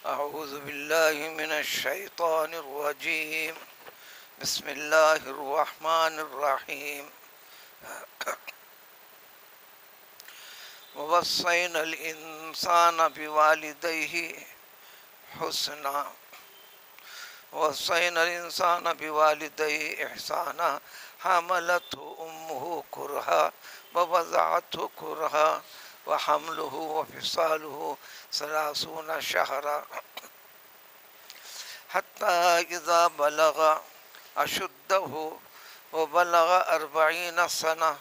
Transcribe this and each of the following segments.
أعوذ بالله من الشيطان الرجيم. بسم الله الرحمن الرحيم. ووصينا الإنسان بوالديه حسنا ووصينا الإنسان بوالديه إحسانا حملته أمه كرها ووضعته كرها وحمله وفصاله 30 شهرا حتى إذا بلغ أشده وبلغ 40 سنة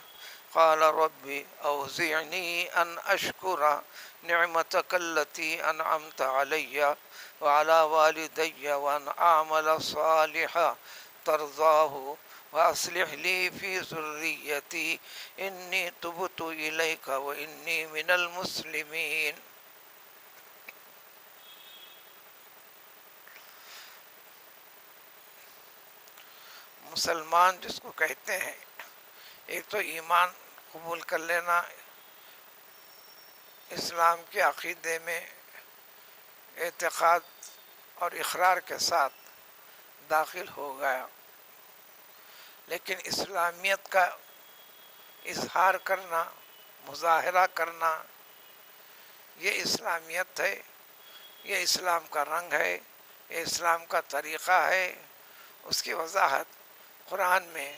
قال ربي أوزعني أن أشكر نعمتك التي أنعمت علي وعلى والدي وأن أعمل صالحا ترضاه وأصلح لي في ذريتي إني تبت إليك وإني من المسلمين. مسلمان جس کو کہتے ہیں، ایک تو ایمان قبول کر لینا، اسلام کے عقیدے میں اعتقاد اور اقرار کے ساتھ داخل ہو گیا، لیکن اسلامیت کا اظہار کرنا، مظاہرہ کرنا، یہ اسلامیت ہے، یہ اسلام کا رنگ ہے، یہ اسلام کا طریقہ ہے. اس کی وضاحت قرآن میں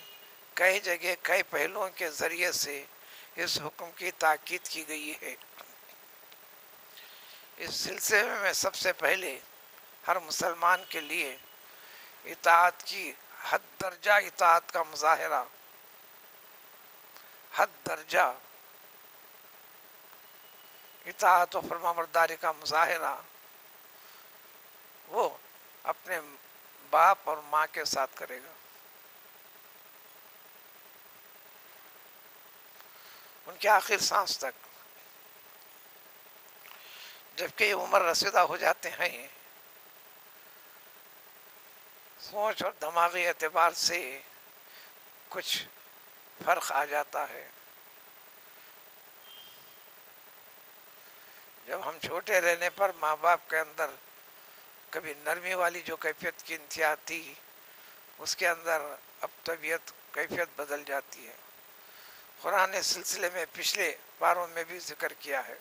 کئی جگہ کئی پہلوؤں کے ذریعے سے اس حکم کی تاکید کی گئی ہے. اس سلسلے میں سب سے پہلے ہر مسلمان کے لیے اطاعت کی حد درجہ اطاعت کا مظاہرہ، حد درجہ اطاعت و فرمانبرداری کا مظاہرہ وہ اپنے باپ اور ماں کے ساتھ کرے گا، ان کے آخر سانس تک. جبکہ یہ عمر رسیدہ ہو جاتے ہیں، سوچ اور دماغی اعتبار سے کچھ فرق آ جاتا ہے. جب ہم چھوٹے رہنے پر ماں باپ کے اندر کبھی نرمی والی جو کیفیت کی انتہا تھی، اس کے اندر اب طبیعت کیفیت بدل جاتی ہے. قرآن نے سلسلے میں پچھلے پاروں میں بھی ذکر کیا ہے.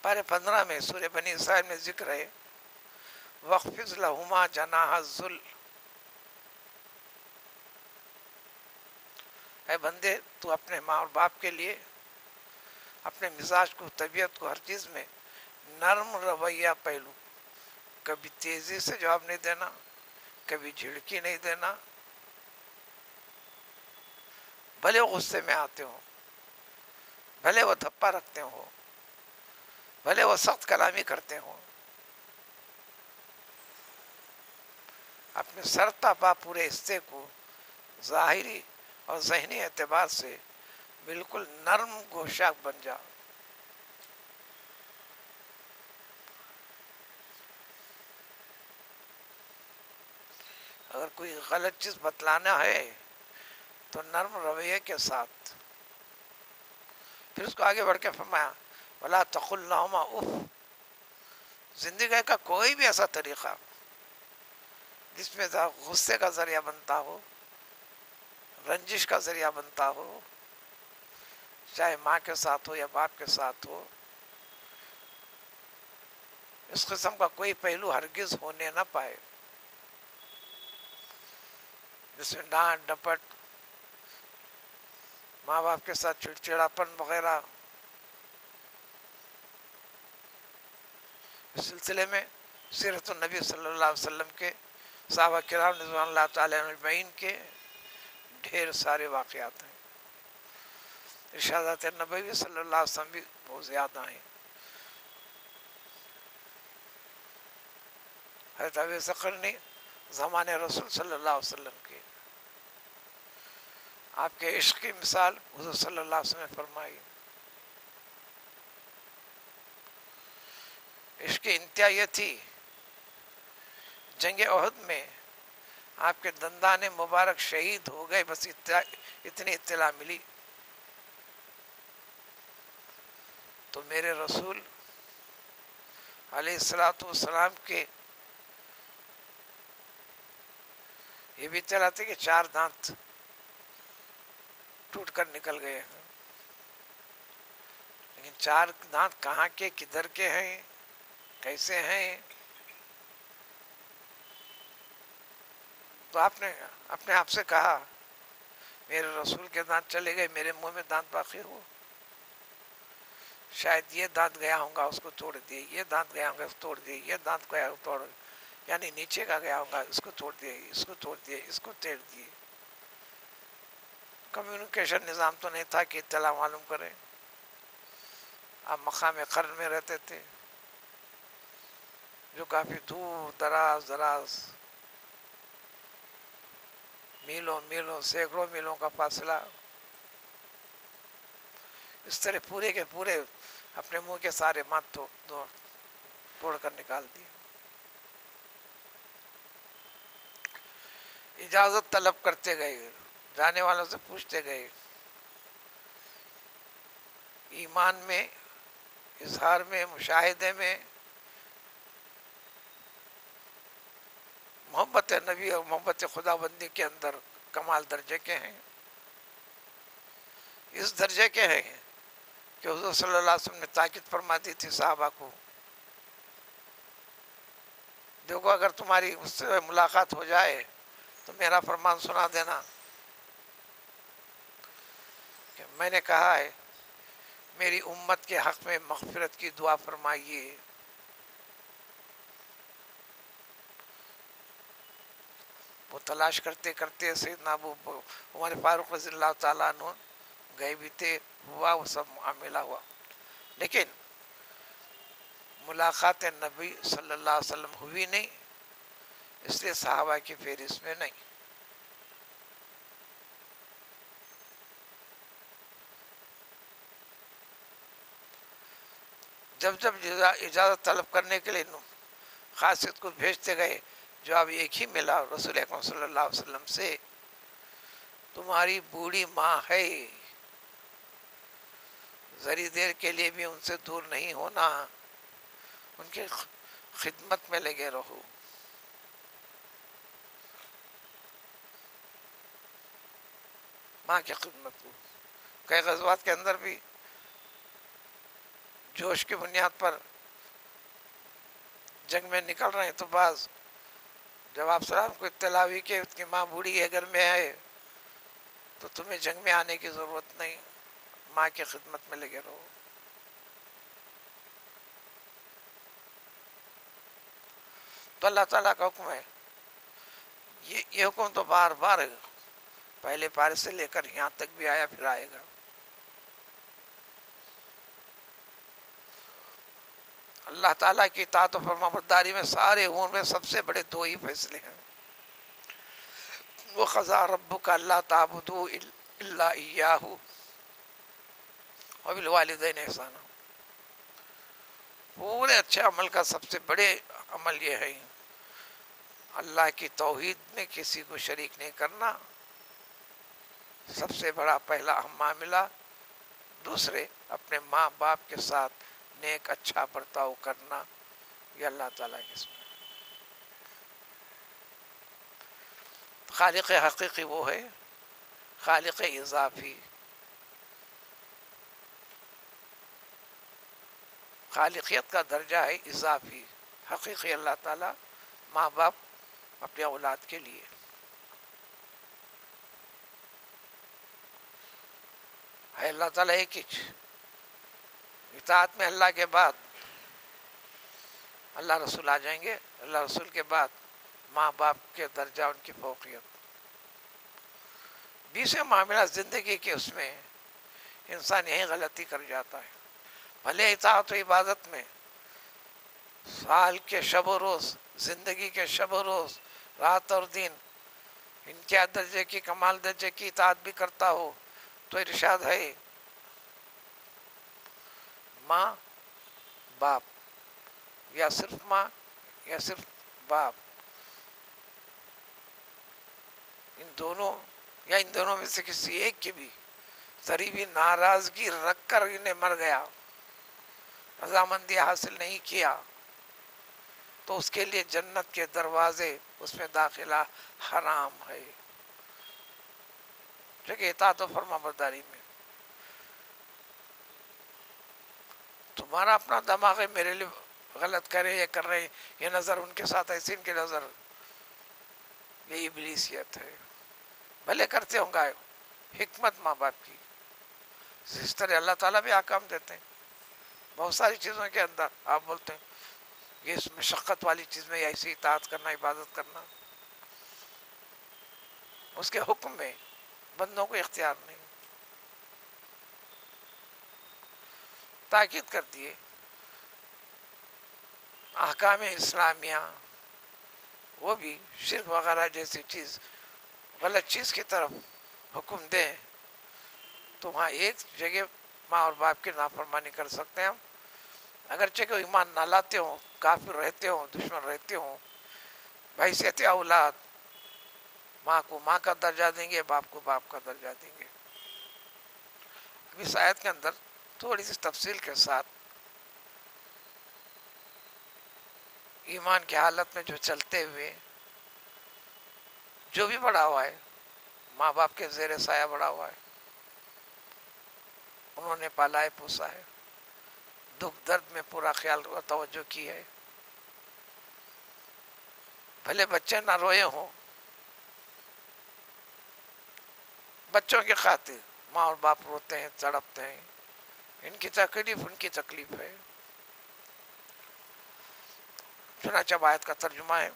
پارے 15 میں سورہ بنی اسرائیل میں ذکر ہے وَاخْفِضْ لَهُمَا جَنَاحَ الذُّلِّ. اے بندے، تو اپنے ماں اور باپ کے لیے اپنے مزاج کو، طبیعت کو، ہر چیز میں نرم رویہ پہلو. کبھی تیزی سے جواب نہیں دینا، کبھی جھڑکی نہیں دینا، بھلے وہ غصے میں آتے ہوں، بھلے وہ دھپا رکھتے ہوں، بھلے وہ سخت کلامی کرتے ہوں. اپنے سرتا پا پورے حصے کو ظاہری اور ذہنی اعتبار سے بالکل نرم گوشہ بن جا. اگر کوئی غلط چیز بتلانا ہے تو نرم رویے کے ساتھ. پھر اس کو آگے بڑھ کے فرمایا وَلَا تَقُلْ لَهُمَا اُفٍّ. زندگی کا کوئی بھی ایسا طریقہ جس میں غصے کا ذریعہ بنتا ہو، رنجش کا ذریعہ بنتا ہو، چاہے ماں کے ساتھ ہو یا باپ کے ساتھ ہو، اس قسم کا کوئی پہلو ہرگز ہونے نہ پائے جس میں ڈانٹ ڈپٹ، ماں باپ کے ساتھ چڑچڑاپن وغیرہ. اس سلسلے میں سیرت النبی صلی اللہ علیہ وسلم کے، صحابہ کرام رضوان اللہ تعالیٰ اجمعین کے ڈھیر سارے واقعات ہیں. ارشادات نبوی صلی اللہ علیہ وسلم بھی بہت زیادہ ہیں. حضرت ابو ذر نے زمانے رسول صلی اللہ علیہ وسلم کے آپ کے عشق کی مثال حضور صلی اللہ علیہ وسلم نے فرمائی. عشق کی انتہا یہ تھی، جنگ احد میں آپ کے دندان مبارک شہید ہو گئے، بس اتنی اطلاع ملی. تو میرے رسول علیہ الصلوۃ والسلام کے یہ بھی چلاتے کہ 4 دانت ٹوٹ کر نکل گئے ہیں، لیکن 4 دانت کہاں کے، کدھر کے ہیں، کیسے ہیں؟ تو آپ نے اپنے آپ سے کہا میرے رسول کے دانت چلے گئے، میرے منہ میں دانت باقی ہو، شاید یہ دانت گیا ہوں گا اس کو توڑ دیے، یہ دانت گیا ہوں گا اس کو توڑ دیے، یہ دانت گیا توڑ، یعنی نیچے کا گیا ہوں گا اس کو توڑ دیے، اس کو توڑ دیے، اس کو توڑ دیے۔ کمیونیکیشن نظام تو نہیں تھا کہ اطلاع معلوم کریں۔ آپ مقام قرن میں رہتے تھے جو کافی دور دراز میلوں میلوں سینکڑوں میلوں کا فاصلہ، اس طرح پورے کے پورے اپنے منہ کے سارے مات توڑ کر نکال دیے۔ اجازت طلب کرتے گئے، جانے والوں سے پوچھتے گئے، ایمان میں، اظہار میں، مشاہدے میں محبت نبی اور محبت خدا بندی کے اندر کمال درجے کے ہیں، اس درجے کے ہیں کہ حضور صلی اللہ علیہ وسلم نے تاکید فرما دی تھی صحابہ کو، دیکھو اگر تمہاری اس سے ملاقات ہو جائے تو میرا فرمان سنا دینا کہ میں نے کہا ہے میری امت کے حق میں مغفرت کی دعا فرمائیے۔ وہ تلاش کرتے کرتے سیدنا ابو عمر فاروق رضی اللہ تعالیٰ عنہ گئے بھی تھے، ہوا وہ سب معاملہ ہوا، لیکن ملاقات نبی صلی اللہ علیہ وسلم ہوئی نہیں، اس لیے صحابہ کی فہرست میں نہیں۔ جب جب اجازت طلب کرنے کے لیے خاصیت کو بھیجتے گئے، جواب ایک ہی ملا رسول اکرم صلی اللہ علیہ وسلم سے، تمہاری بوڑھی ماں ہے، ذری دیر کے لیے بھی ان سے دور نہیں ہونا، ان کی خدمت میں لگے رہو۔ ماں کی خدمت کو کئی غزوات کے اندر بھی جوش کی بنیاد پر جنگ میں نکل رہے ہیں تو بعض جب آپ سلام کو اطلاع ہوئی کہ اس کی ماں بوڑھی ہے، گھر میں ہے، تو تمہیں جنگ میں آنے کی ضرورت نہیں، ماں کی خدمت میں لگے رہو۔ تو اللہ تعالیٰ کا حکم ہے، یہ حکم تو بار بار پہلے پارے سے لے کر یہاں تک بھی آیا، پھر آئے گا۔ اللہ تعالیٰ کی اطاعت و فرما برداری میں سارے امور میں سب سے بڑے 2 ہی فیصلے ہیں۔ وَقَضَىٰ رَبُّكَ أَلَّا تَعْبُدُوا إِلَّا إِيَّاهُ وَبِالْوَالِدَيْنِ إِحْسَانًا۔ پورے اچھے عمل کا سب سے بڑے عمل یہ ہے اللہ کی توحید میں کسی کو شریک نہیں کرنا، سب سے بڑا پہلا اہم معاملہ۔ دوسرے اپنے ماں باپ کے ساتھ نیک اچھا برتاؤ کرنا، یہ اللہ تعالیٰ کے اسم ہے۔ خالق حقیقی وہ ہے، خالق اضافی، خالقیت کا درجہ ہے اضافی، حقیقی اللہ تعالیٰ ماں باپ اپنے اولاد کے لیے۔ ہے اللہ تعالیٰ ایک ہی، اطاعت میں اللہ کے بعد اللہ رسول آ جائیں گے، اللہ رسول کے بعد ماں باپ کے درجہ، ان کی فوقیت۔ 20 معاملہ زندگی کے اس میں انسان یہی غلطی کر جاتا ہے، بھلے اطاعت و عبادت میں سال کے شب و روز، زندگی کے شب و روز، رات اور دن انتہا درجے کی، کمال درجے کی اطاعت بھی کرتا ہو، تو ارشاد ہے ماں باپ، یا صرف ماں یا صرف باپ، ان دونوں یا ان دونوں میں سے کسی ایک کی بھی ذری بھی ناراضگی رکھ کر انہیں مر گیا رضامندی حاصل نہیں کیا تو اس کے لیے جنت کے دروازے، اس میں داخلہ حرام ہے، کیونکہ اطاعت و فرما برداری میں تمہارا اپنا دماغ ہے، میرے لیے غلط کرے یا کر رہے، یہ نظر ان کے ساتھ ایسی، ان کی نظر یہ ابلیسیت ہے. بھلے کرتے ہوں گا، حکمت ماں باپ کی. اس طرح اللہ تعالیٰ بھی احکام دیتے ہیں بہت ساری چیزوں کے اندر. آپ بولتے ہیں یہ اس مشقت والی چیز میں ایسی اطاعت کرنا، عبادت کرنا، اس کے حکم میں، بندوں کو اختیار نہیں. تاکید کر دیے احکام اسلامیہ، وہ بھی شرک وغیرہ جیسی چیز، غلط چیز کی طرف حکم دیں تو وہاں ایک جگہ ماں اور باپ کی نافرمانی کر سکتے ہیں ہم، اگرچہ کہ ایمان نہ لاتے ہوں، کافر رہتے ہوں، دشمن رہتے ہوں. بحیثیت اولاد ماں کو ماں کا درجہ دیں گے، باپ کو باپ کا درجہ دیں گے. اس آیت کے اندر تھوڑی سی تفصیل کے ساتھ ایمان کی حالت میں جو چلتے ہوئے جو بھی بڑا ہوا ہے، ماں باپ کے زیر سایہ بڑا ہوا ہے، انہوں نے پالا ہے، پوسا ہے، دکھ درد میں پورا خیال اور توجہ کی ہے. بھلے بچے نہ روئے ہوں، بچوں کی خاطر ماں اور باپ روتے ہیں، تڑپتے ہیں. ان کی تکلیف ان کی تکلیف ہے. چنانچہ آیت کا ترجمہ ہے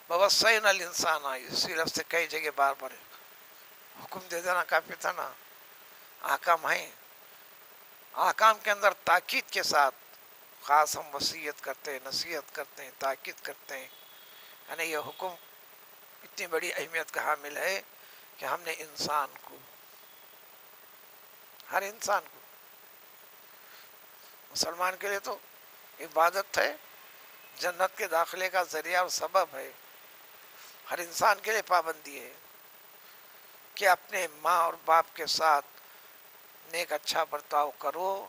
وَوَصَّيْنَا الْإِنسَانَ، اسی لفظ سے کئی جگہ بار بار حکم دے دینا کافی تھا نا. احکام ہیں، احکام کے اندر تاکید کے ساتھ خاص ہم وصیت کرتے ہیں، نصیحت کرتے ہیں، تاکید کرتے ہیں. یعنی یہ حکم اتنی بڑی اہمیت کا حامل ہے کہ ہم نے انسان کو، ہر انسان کو، مسلمان کے لیے تو عبادت ہے، جنت کے داخلے کا ذریعہ اور سبب ہے. ہر انسان کے لیے پابندی ہے کہ اپنے ماں اور باپ کے ساتھ نیک اچھا برتاؤ کرو،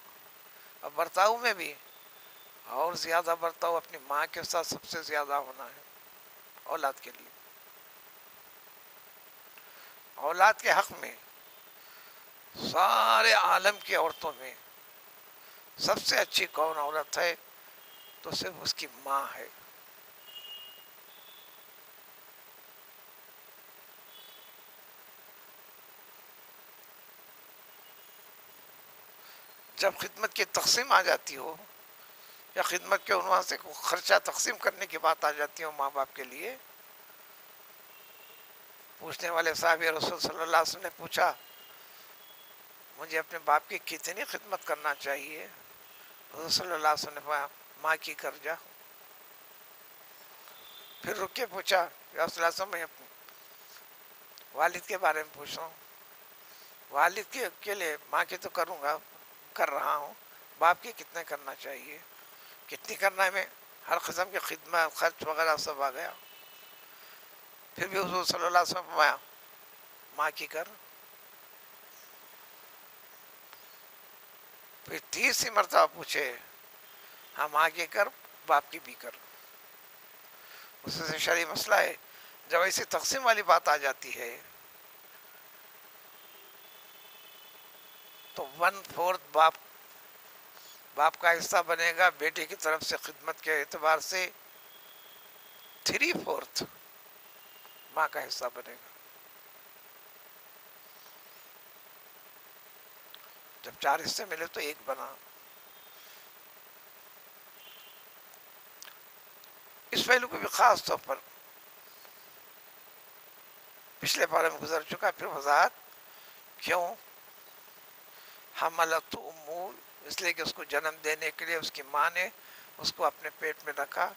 اور برتاؤ میں بھی اور زیادہ برتاؤ اپنی ماں کے ساتھ سب سے زیادہ ہونا ہے اولاد کے لیے. اولاد کے حق میں سارے عالم کی عورتوں میں سب سے اچھی کون عورت ہے تو صرف اس کی ماں ہے. جب خدمت کی تقسیم آ جاتی ہو، یا خدمت کے عنوان سے خرچہ تقسیم کرنے کی بات آ جاتی ہو ماں باپ کے لیے، پوچھنے والے صاحب رسول صلی اللہ علیہ وسلم نے پوچھا مجھے اپنے باپ کی کتنی خدمت کرنا چاہیے؟ حضور صلی اللہ علیہ وسلم نے فرمایا ماں کی کر جا. پھر رک کے پوچھا یا رسول اللہ، میں اپنے والد کے بارے میں پوچھ رہا ہوں. والد کے لیے ماں کی تو کروں گا، کر رہا ہوں، باپ کی کتنے کرنا چاہیے، کتنی کرنا ہے؟ میں ہر قسم کی خدمت، خرچ وغیرہ سب آ گیا. پھر بھی حضور صلی اللہ علیہ وسلم فرمایا ماں کی کر. پھر تیسری مرتبہ پوچھے ہاں ماں کی کر، باپ کی بھی کر. اس سے شرعی مسئلہ ہے. جب ایسی تقسیم والی بات آ جاتی ہے تو 1/4 باپ کا حصہ بنے گا، بیٹے کی طرف سے خدمت کے اعتبار سے 3/4 ماں کا حصہ بنے گا. جب 4 حصے ملے تو 1 بنا. اس پہلو کو بھی خاص طور پر پچھلے پارے میں گزر چکا، پھر وضاحت. کیوں؟ حملت امور، اس لیے کہ اس کو جنم دینے کے لیے اس کی ماں نے اس کو اپنے پیٹ میں رکھا.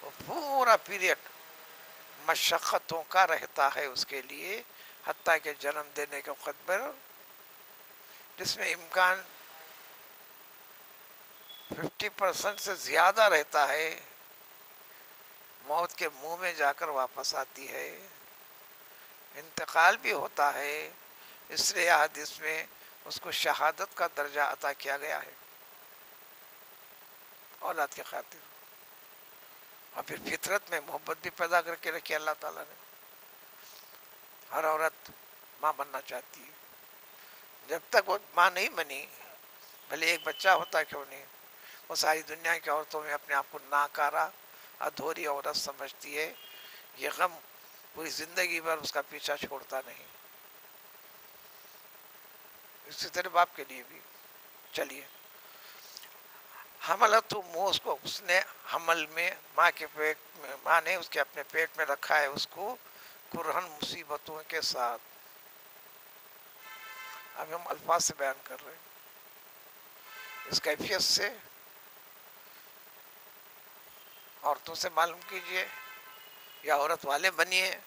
وہ پورا پیریڈ مشقتوں کا رہتا ہے اس کے لیے، حتیٰ کہ جنم دینے کے وقت پر جس میں امکان 50% سے زیادہ رہتا ہے موت کے منہ میں جا کر واپس آتی ہے، انتقال بھی ہوتا ہے. اس لیے حدیث میں اس کو شہادت کا درجہ عطا کیا گیا ہے اولاد کے خاطر. اور پھر فطرت میں محبت بھی پیدا کر کے رکھی اللہ تعالیٰ نے. ہر عورت ماں بننا چاہتی ہے. جب تک وہ ماں نہیں بنی، بھلے ایک بچہ ہوتا کیوں نہیں، وہ ساری دنیا کی عورتوں میں اپنے آپ کو ناکارہ ادھوری عورت سمجھتی ہے. یہ غم پوری زندگی بھر اس کا پیچھا چھوڑتا نہیں. اسی طرح باپ کے لیے بھی. چلیے، حملت منہ، اس کو اس نے حمل میں ماں کے پیٹ میں، ماں نے اس کے اپنے پیٹ میں رکھا ہے اس کو کرہن مصیبتوں کے ساتھ. اب ہم الفاظ سے بیان کر رہے ہیں. اس کیفیت سے عورتوں سے معلوم کیجئے یا عورت والے بنیے،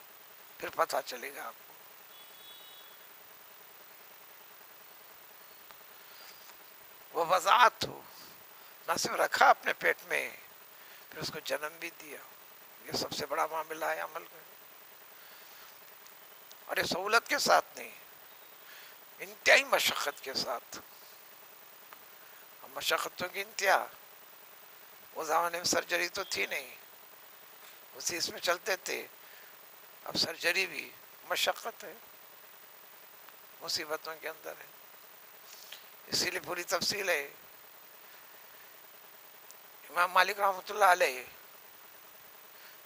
پھر پتہ چلے گا آپ کو. وہ وضاعت ہو، نہ صرف رکھا اپنے پیٹ میں، پھر اس کو جنم بھی دیا. یہ سب سے بڑا معاملہ ہے عمل میں. اور یہ سہولت کے ساتھ نہیں، انتہائی مشقت کے ساتھ. مشقتوں کی انتہا. وہ زمانے میں سرجری تو تھی نہیں، اسی اس میں چلتے تھے. اب سرجری بھی مشقت ہے، مصیبتوں کے اندر ہے. اسی لیے پوری تفصیل ہے. امام مالک رحمۃ اللہ علیہ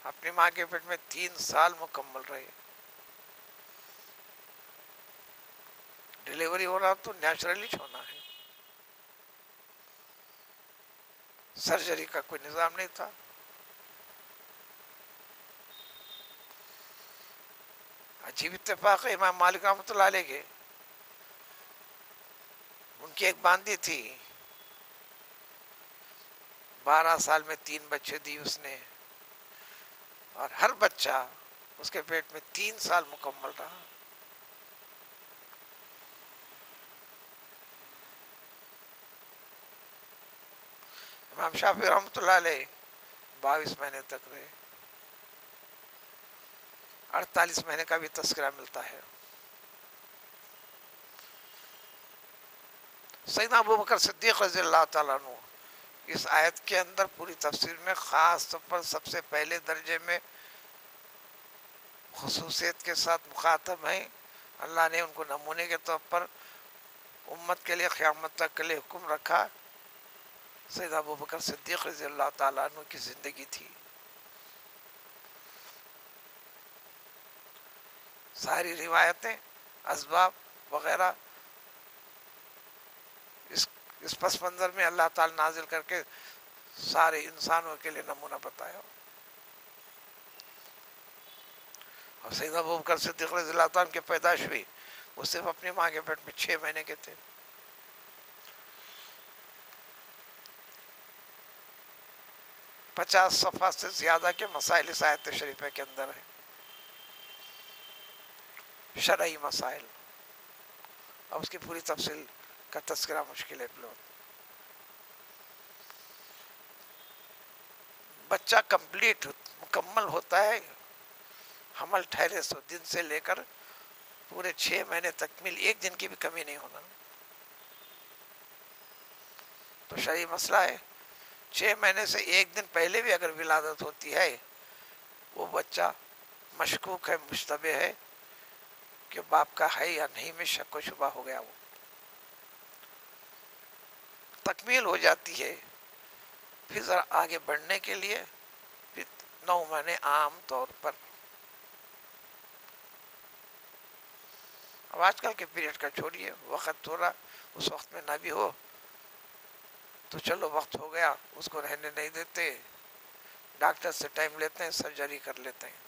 اپنی ماں کے پیٹ میں 3 سال مکمل رہے. ڈیلیوری ہو رہا تو نیچرلی ہونا ہے، سرجری کا کوئی نظام نہیں تھا. عجیب اتفاق ہے، امام مالک رحمۃ اللہ علیہ کے ان کی ایک باندھی تھی، 12 سال میں 3 بچے دی اس نے، اور ہر بچہ اس کے پیٹ میں 3 سال مکمل رہا. امام شافعی رحمۃ اللہ علیہ 22 مہینے تک رہے. 48 مہینے کا بھی تذکرہ ملتا ہے. سیدنا ابوبکر صدیق رضی اللہ تعالیٰ عنہ اس آیت کے اندر پوری تفسیر میں خاص طور پر سب سے پہلے درجے میں خصوصیت کے ساتھ مخاطب ہیں. اللہ نے ان کو نمونے کے طور پر امت کے لیے قیامت تک کے لیے حکم رکھا. سیدنا ابوبکر صدیق رضی اللہ تعالیٰ عنہ کی زندگی تھی. ساری روایتیں، اسباب وغیرہ اس پس منظر میں اللہ تعالی نازل کر کے سارے انسانوں کے لیے نمونہ بتایا. اور سیدنا ابوبکر صدیق رضی اللہ تعالیٰ کی پیدائش ہوئی، وہ صرف اپنی ماں کے پیٹ میں 6 مہینے کے تھے. 50 صفحہ سے زیادہ کے مسائل اس آیت شریفہ کے اندر ہیں، شرعی مسائل. اب اس کی پوری تفصیل کا تذکرہ مشکل ہے. بچہ کمپلیٹ مکمل ہوتا ہے حمل ٹھہرے 100 دن سے لے کر پورے 6 مہینے تکمیل، 1 دن کی بھی کمی نہیں ہونا. تو شرعی مسئلہ ہے. 6 مہینے سے 1 دن پہلے بھی اگر ولادت ہوتی ہے، وہ بچہ مشکوک ہے، مشتبہ ہے کہ باپ کا ہے یا نہیں، میں شک و شبہ ہو گیا. وہ تکمیل ہو جاتی ہے. پھر ذرا آگے بڑھنے کے لیے پھر 9 مہینے عام طور پر. اب آج کل کے پیریڈ کا چھوڑیے، وقت تھوڑا اس وقت میں نہ بھی ہو تو چلو وقت ہو گیا، اس کو رہنے نہیں دیتے، ڈاکٹر سے ٹائم لیتے ہیں، سرجری کر لیتے ہیں.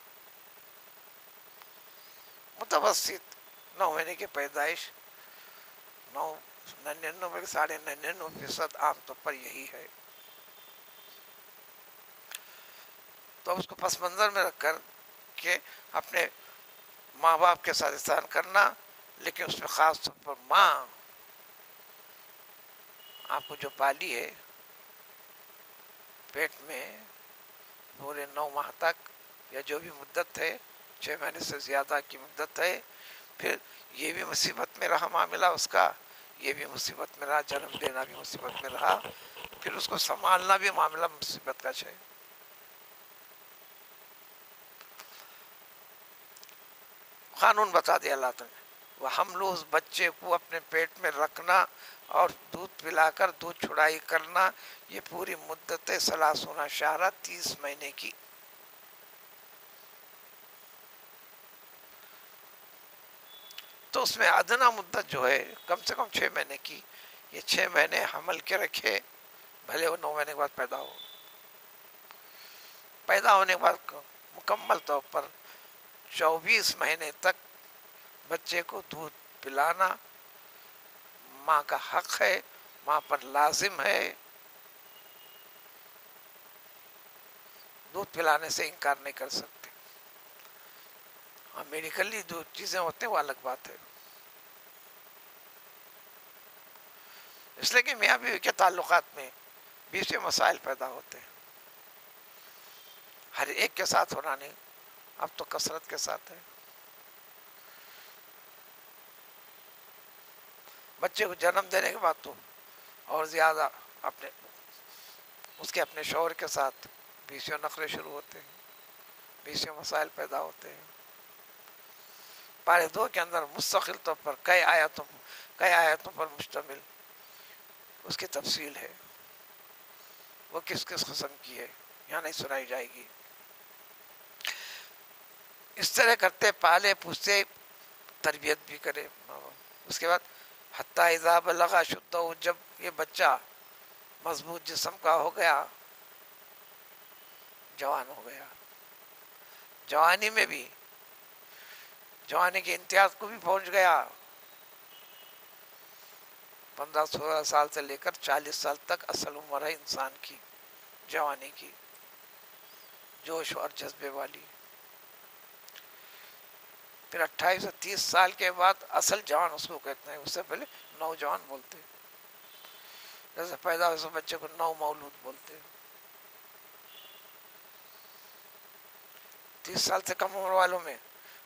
متوسط 9 مہینے کی پیدائش 99.99% عام طور پر یہی ہے. تو اس کو پس منظر میں رکھ کر کہ اپنے ماں باپ کے ساتھ احسان کرنا، لیکن اس میں خاص طور پر ماں آپ کو جو پالی ہے پیٹ میں پورے 9 ماہ تک، یا جو بھی مدت ہے، 6 مہینے سے زیادہ کی مدت ہے، پھر یہ بھی مصیبت میں رہا معاملہ اس کا، یہ بھی مصیبت میں رہا، جنم دینا بھی مصیبت میں رہا، پھر اس کو سنبھالنا بھی معاملہ مصیبت کا ہے۔ قانون بتا دیا اللہ تعالیٰ نے، وہ ہم لوگ اس بچے کو اپنے پیٹ میں رکھنا اور دودھ پلا کر دودھ چھڑائی کرنا، یہ پوری مدت 30 شہرہ 30 مہینے کی۔ تو اس میں ادنا مدت جو ہے کم سے کم 6 مہینے کی، یہ 6 مہینے حمل کے رکھے، بھلے وہ 9 مہینے کے بعد پیدا ہو۔ پیدا ہونے کے بعد مکمل طور پر 24 مہینے تک بچے کو دودھ پلانا ماں کا حق ہے، ماں پر لازم ہے، دودھ پلانے سے انکار نہیں کر سکتے۔ ہاں میڈیکلی جو چیزیں ہوتے ہیں وہ الگ بات ہے، اس لیے کہ میاں بیوی کے تعلقات میں بیچ میں مسائل پیدا ہوتے ہیں، ہر ایک کے ساتھ ہونا نہیں، اب تو کثرت کے ساتھ ہے۔ بچے کو جنم دینے کے بعد تو اور زیادہ اپنے اس کے اپنے شوہر کے ساتھ بیچ میں نخرے شروع ہوتے ہیں، بیچ میں مسائل پیدا ہوتے ہیں۔ پارے 2 کے اندر مستقل طور پر کئی آیتوں پر مشتمل اس کی تفصیل ہے، وہ کس کس قسم کی ہے یہاں نہیں سنائی جائے گی۔ اس طرح کرتے پالے پوستے تربیت بھی کرے۔ اس کے بعد حتیٰ اذا بلغ اشدہ، جب یہ بچہ مضبوط جسم کا ہو گیا، جوان ہو گیا، جوانی میں بھی جوانی کے امتیاز کو بھی پہنچ گیا، 15-16 سال سے لے کر 40 سال تک اصل عمر ہے انسان کی، جوانی کی، جوش اور جذبے والی۔ پھر 28 سے 30 سال کے بعد اصل جوان اس کو کہتے ہیں، اس سے پہلے نوجوان بولتے ہیں، جیسے پیدا ہوئے بچے کو نو مولود بولتے ہیں۔ 30 سال سے کم عمر والوں میں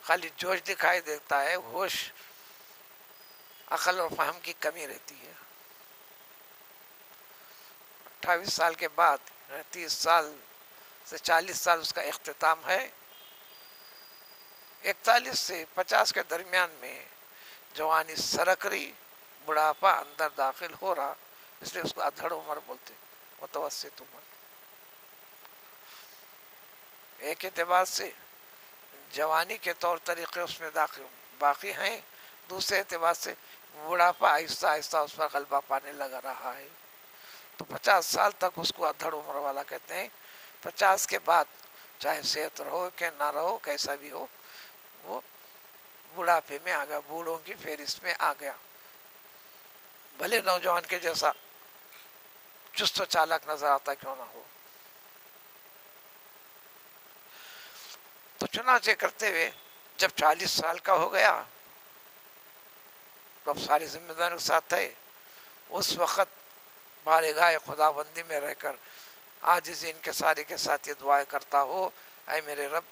خالی جوش دکھائی دیتا ہے، ہوش عقل اور فہم کی کمی رہتی ہے۔ 28 سال کے بعد 30 سال سے 40 سال اس کا اختتام ہے، 41 سے 50 کے درمیان میں جوانی سرک رہی، بڑھاپا اندر داخل ہو رہا، اس لیے اس کو ادھڑ عمر بولتے، متوسط عمر۔ ایک اعتبار سے جوانی کے طور طریقے اس میں داخل باقی ہیں، دوسرے اعتبار سے بڑھاپا آہستہ آہستہ اس پر غلبہ پانے لگا رہا ہے، تو 50 سال تک اس کو ادھڑ عمر والا کہتے ہیں۔ 50 کے بعد چاہے صحت رہو کہ نہ رہو، کیسا بھی ہو، وہ بڑھاپے میں آ گیا، بوڑھوں کی فہرست میں آ گیا، بھلے نوجوان کے جیسا چست و چالاک نظر آتا کیوں نہ ہو۔ تو چنانچہ کرتے ہوئے جب 40 سال کا ہو گیا تو اب ساری ذمہ داری کے ساتھ ہے، اس وقت بارگاہ خدا بندی میں رہ کر عاجزی ان کے سارے کے ساتھ یہ دعائیں کرتا ہو، اے میرے رب،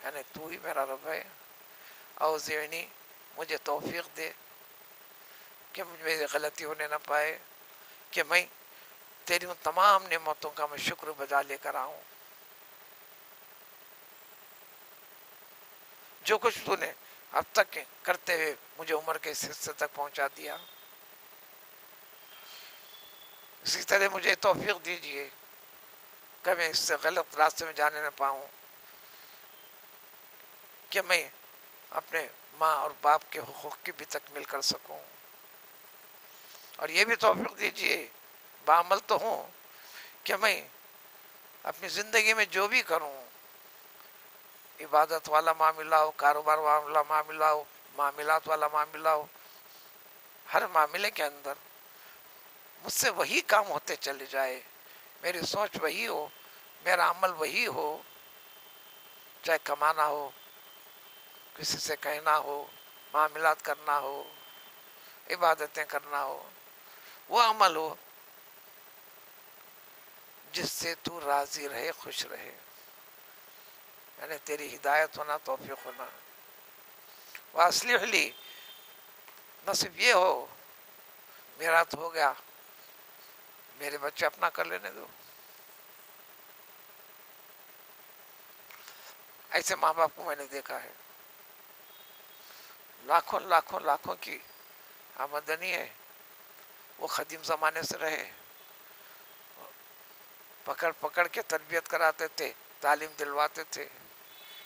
یعنی تو ہی میرا رب ہے، اوزعنی، مجھے توفیق دے کہ مجھ میں غلطی ہونے نہ پائے، کہ میں تیری ان تمام نعمتوں کا میں شکر بجا لے کر آؤں، جو کچھ تو نے اب تک کرتے ہوئے مجھے عمر کے اس حصے تک پہنچا دیا، اسی طرح مجھے توفیق دیجیے کہ میں اس سے غلط راستے میں جانے نہ پاؤں، کہ میں اپنے ماں اور باپ کے حقوق کی بھی تکمیل کر سکوں، اور یہ بھی توفیق دیجیے، بعمل تو ہوں، کہ میں اپنی زندگی میں جو بھی کروں، عبادت والا معاملہ ہو، کاروبار والا معاملہ ہو، معاملات والا معاملہ ہو، ہر معاملے کے اندر مجھ سے وہی کام ہوتے چلے جائے، میری سوچ وہی ہو، میرا عمل وہی ہو، چاہے کمانا ہو، کسی سے کہنا ہو، معاملات کرنا ہو، عبادتیں کرنا ہو، وہ عمل ہو جس سے تو راضی رہے، خوش رہے، یعنی تیری ہدایت ہونا، توفیق ہونا، واصلح لی، نہ صرف یہ ہو میرا تو ہو گیا، میرے بچے اپنا کر لینے دو. ایسے ماں باپ کو میں نے دیکھا ہے، لاکھوں لاکھوں لاکھوں کی آمدنی ہے، وہ قدیم زمانے سے رہے، پکڑ پکڑ کے تربیت کراتے تھے، تعلیم دلواتے تھے.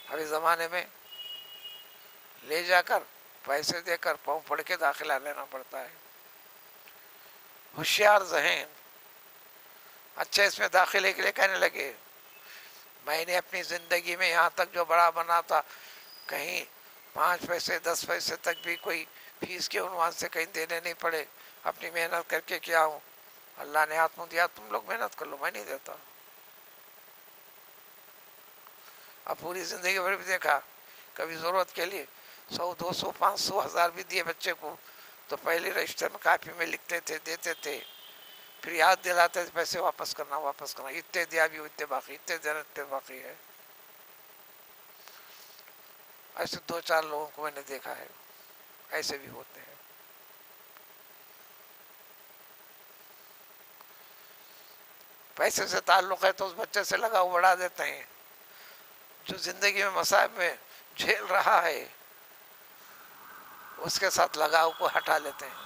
ابھی زمانے میں لے جا کر پیسے دے کر پاؤں پڑھ کے داخلہ لینا پڑتا ہے. ہوشیار ذہن اچھا اس میں داخلے کے لیے کہنے لگے میں نے اپنی زندگی میں یہاں تک جو بڑا بنا تھا، کہیں 5 پیسے 10 پیسے تک بھی کوئی فیس کے عنوان سے کہیں دینے نہیں پڑے، اپنی محنت کر کے کیا ہوں. اللہ نے ہاتھ منہ دیا تم لوگ محنت کر لو، میں نہیں دیتا. اب پوری زندگی بھر بھی دیکھا، کبھی ضرورت کے لیے 100 200 500 1000 بھی دیے بچے کو، تو پہلے رجسٹر میں کاپی میں لکھتے تھے، دیتے تھے، پھر یاد دلاتے تھے پیسے واپس کرنا واپس کرنا، اتنے دیا بھی اتنے باقی، اتنے دینا اتنے باقی ہے. ایسے 2 4 لوگوں کو میں نے دیکھا ہے، ایسے بھی ہوتے ہیں. پیسے سے تعلق ہے تو اس بچے سے لگاؤ بڑھا دیتے ہیں. جو زندگی میں مصائب میں جھیل رہا ہے اس کے ساتھ لگاؤ کو ہٹا لیتے ہیں.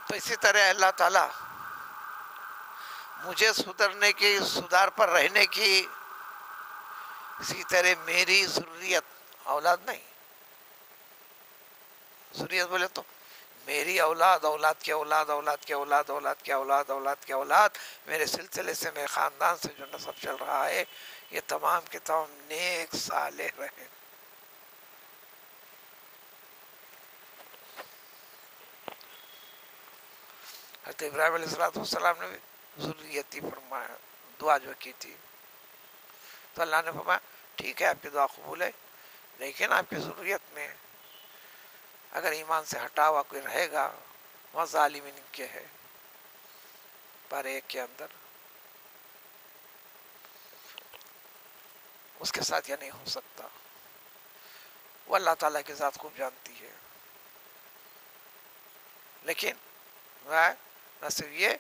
تو اسی طرح اللہ تعالیٰ مجھے سدھرنے کی، سدھار پر رہنے کی، اسی طرح میری ضروریت اولاد نہیں، ضروریت بولے تو میری اولاد، اولاد کی اولاد، اولاد کی اولاد، اولاد کی اولاد، اولاد کی اولاد، میرے سلسلے سے، میرے خاندان سے جو نسب چل رہا ہے، یہ تمام کے تمام نیک صالح رہے. حضرت ابراہیم علیہ السلام نے بھی ضروریتی فرمایا، دعا جو کی تھی، تو اللہ نے فرمایا ٹھیک ہے آپ کی دعا قبول ہے، لیکن آپ کی ضروریت میں اگر ایمان سے ہٹا ہوا کوئی رہے گا، وہاں ظالمین کے ہے پر ایک کے اندر، اس کے ساتھ یہ نہیں ہو سکتا. وہ اللہ تعالیٰ کی ذات خوب جانتی ہے. لیکن نہ صرف یہ،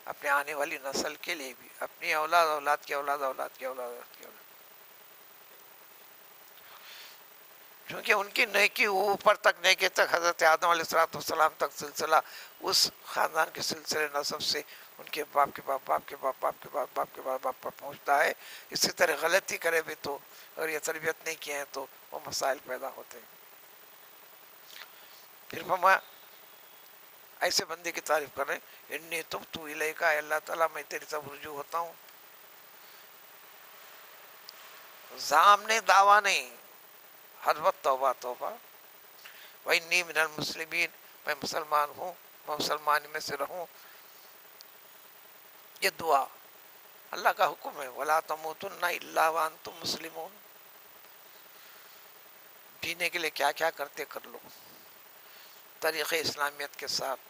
اپنے آنے والی نسل کے لیے بھی، اپنی اولاد، اولاد کی اولاد، اولاد کی اولاد، اولاد کی اولاد، کیونکہ ان کی نیکی اوپر تک، نیکی تک، حضرت آدم علیہ السلام تک سلسلہ، اس خاندان کے سلسلے نسب سے ان کے باپ کے باپ، باپ کے باپ، باپ کے باپ، باپ کے باپ، باپ پر پہنچتا ہے. اسی طرح غلطی کرے بھی تو اگر یہ تربیت نہیں کیے ہیں تو وہ مسائل پیدا ہوتے ہیں. پھر فرمایا ایسے بندے کی تعریف کر رہے ہیں انی تبت الیک، اللہ تعالیٰ میں تیری طرف رجوع ہوتا ہوں. زام نے دعویٰ نہیں، ہر وقت توبہ توبہ. وانی من المسلمین، میں مسلمان ہوں، میں مسلمان میں سے رہوں. یہ دعا اللہ کا حکم ہے، ولا تموتن الا وانتم مسلمون. جینے کے لیے کیا کیا کرتے کر لو، طریقہ اسلامیت کے ساتھ،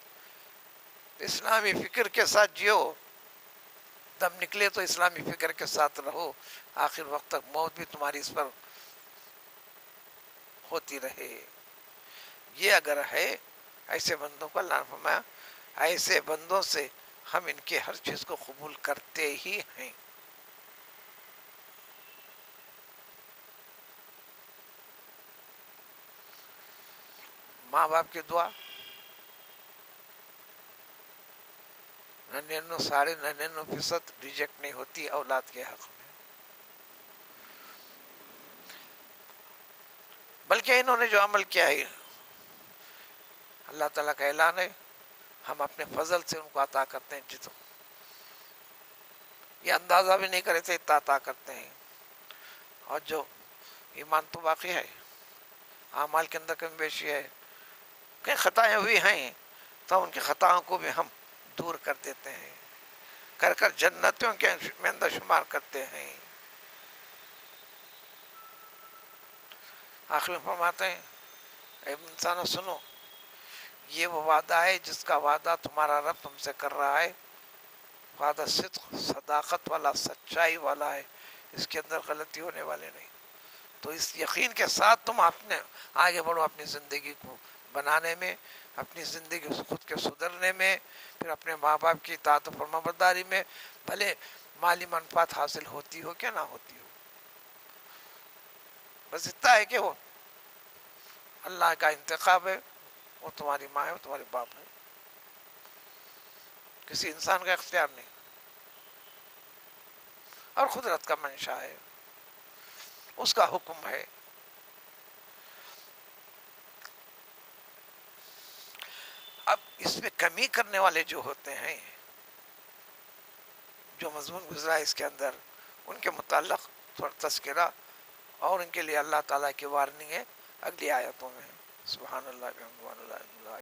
اسلامی فکر کے ساتھ جیو، دم نکلے تو اسلامی فکر کے ساتھ رہو، آخر وقت تک موت بھی تمہاری اس پر ہوتی رہے. یہ اگر ہے ایسے بندوں کو، اللہ نے فرمایا ایسے بندوں سے ہم ان کے ہر چیز کو قبول کرتے ہی ہیں. ماں باپ کی دعا 99.99% ریجیکٹ نہیں ہوتی اولاد کے حق میں. بلکہ انہوں نے جو عمل کیا ہے، اللہ تعالیٰ کا اعلان ہے، ہم اپنے فضل سے ان کو عطا کرتے ہیں. جتوں یہ اندازہ بھی نہیں کرے تھے اتنا عطا کرتے ہیں. اور جو ایمان تو باقی ہے، اعمال کے اندر کمی بیشی ہے، کہیں خطائیں ہوئی ہیں تو ان کی خطاؤں کو بھی ہم دور کر دیتے ہیں، کر کر جنتوں کے میں اندر شمار کرتے ہیں. آخر میں فرماتے ہیں اے انسانوں سنو، یہ وہ وعدہ ہے جس کا وعدہ تمہارا رب تم سے کر رہا ہے. وعدہ صدق، صداقت والا، سچائی والا ہے. اس کے اندر غلطی ہونے والے نہیں. تو اس یقین کے ساتھ تم اپنے آگے بڑھو اپنی زندگی کو بنانے میں، اپنی زندگی خود کے سدھرنے میں، پھر اپنے ماں باپ کی اطاعت و فرما برداری میں، بھلے مالی منفعت حاصل ہوتی ہو کہ نہ ہوتی ہو. بس اتنا ہے کہ وہ اللہ کا انتخاب ہے، وہ تمہاری ماں ہے، وہ تمہارے باپ ہے، کسی انسان کا اختیار نہیں. اور قدرت کا منشا ہے، اس کا حکم ہے. اب اس میں کمی کرنے والے جو ہوتے ہیں، جو مضمون گزرا ہے اس کے اندر، ان کے متعلق تھوڑا تذکرہ اور ان کے لیے اللہ تعالیٰ کی وارننگ ہے اگلی آیتوں میں. سبحان اللہ.